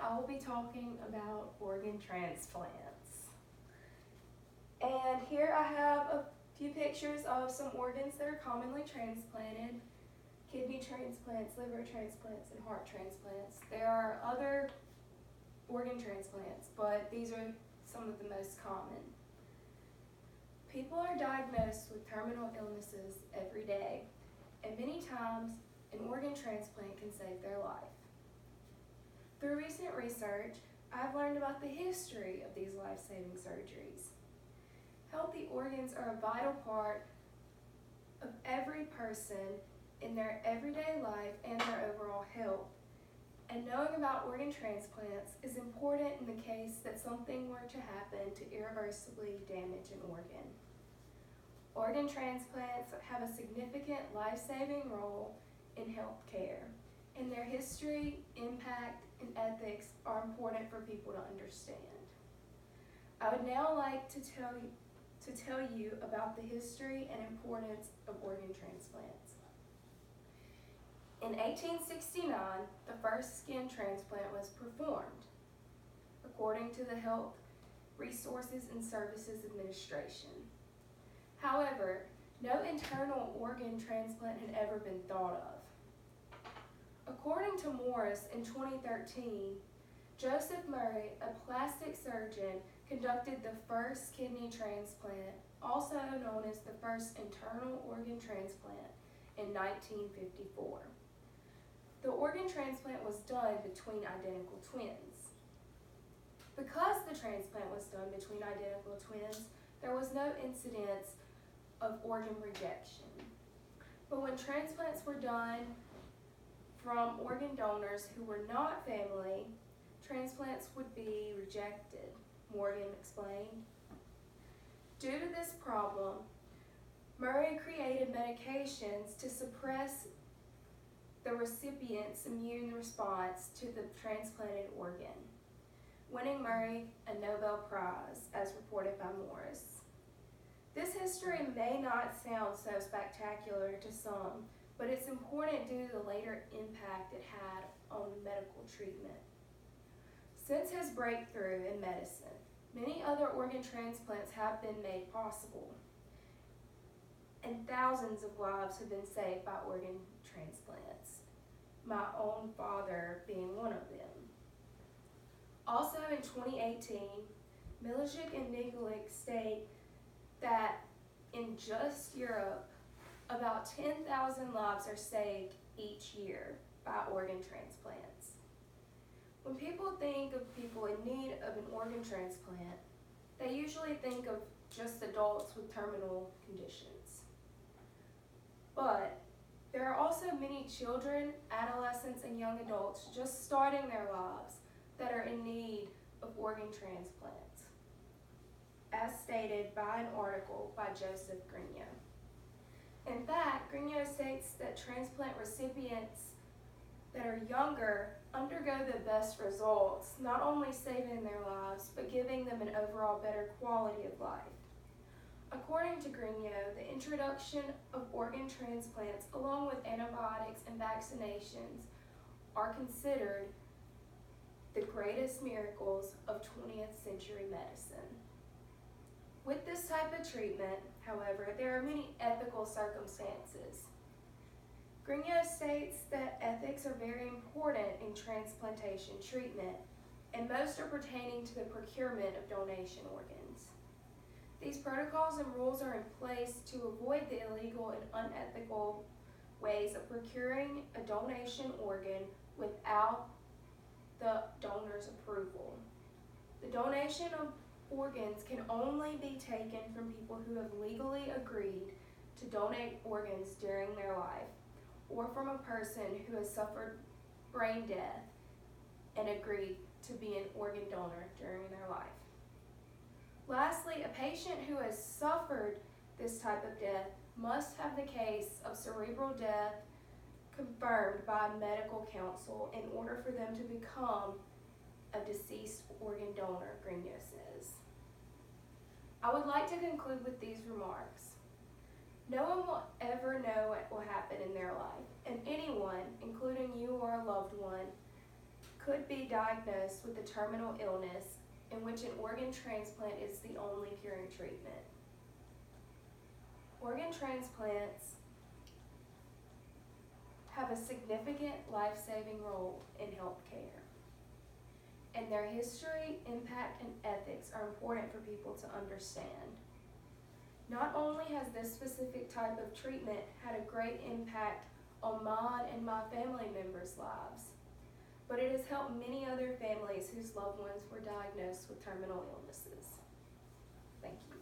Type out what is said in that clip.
I will be talking about organ transplants. And here I have a few pictures of some organs that are commonly transplanted: kidney transplants, liver transplants, and heart transplants. There are other organ transplants, but these are some of the most common. People are diagnosed with terminal illnesses every day, and many times an organ transplant can save their life. Through recent research, I've learned about the history of these life-saving surgeries. Healthy organs are a vital part of every person in their everyday life and their overall health. And knowing about organ transplants is important in the case that something were to happen to irreversibly damage an organ. Organ transplants have a significant life-saving role in health care, and their history, impact, and ethics are important for people to understand. I would now like to tell you about the history and importance of organ transplants. In 1869, the first skin transplant was performed, according to the Health Resources and Services Administration. However, no internal organ transplant had ever been thought of. According to Morris in 2013, Joseph Murray, a plastic surgeon, conducted the first kidney transplant, also known as the first internal organ transplant, in 1954. The organ transplant was done between identical twins. Because the transplant was done between identical twins, there was no incidence of organ rejection. But when transplants were done from organ donors who were not family, transplants would be rejected, Morgan explained. Due to this problem, Murray created medications to suppress the recipient's immune response to the transplanted organ, winning Murray a Nobel Prize, as reported by Morris. This history may not sound so spectacular to some, but it's important due to the later impact it had on medical treatment. Since his breakthrough in medicine, many other organ transplants have been made possible, and thousands of lives have been saved by organ transplants, my own father being one of them. Also in 2018, Milicic and Nigulik state that in just Europe, about 10,000 lives are saved each year by organ transplants. When people think of people in need of an organ transplant, they usually think of just adults with terminal conditions. But there are also many children, adolescents, and young adults just starting their lives that are in need of organ transplants, as stated by an article by Joseph Grigno. In fact, Grigno states that transplant recipients that are younger undergo the best results, not only saving their lives, but giving them an overall better quality of life. According to Grigno, the introduction of organ transplants, along with antibiotics and vaccinations, are considered the greatest miracles of 20th century medicine. With this type of treatment, however, there are many ethical circumstances. Grigno states that ethics are very important in transplantation treatment, and most are pertaining to the procurement of donation organs. These protocols and rules are in place to avoid the illegal and unethical ways of procuring a donation organ without the donor's approval. The donation of organs can only be taken from people who have legally agreed to donate organs during their life, or from a person who has suffered brain death and agreed to be an organ donor during their life. Lastly, a patient who has suffered this type of death must have the case of cerebral death confirmed by a medical council in order for them to become a deceased organ donor, Grigno says. I would like to conclude with these remarks. No one will ever know what will happen in their life, and anyone, including you or a loved one, could be diagnosed with a terminal illness in which an organ transplant is the only curing treatment. Organ transplants have a significant life-saving role in healthcare, and their history, impact, and ethics are important for people to understand. Not only has this specific type of treatment had a great impact on mine and my family members' lives, but it has helped many other families whose loved ones were diagnosed with terminal illnesses. Thank you.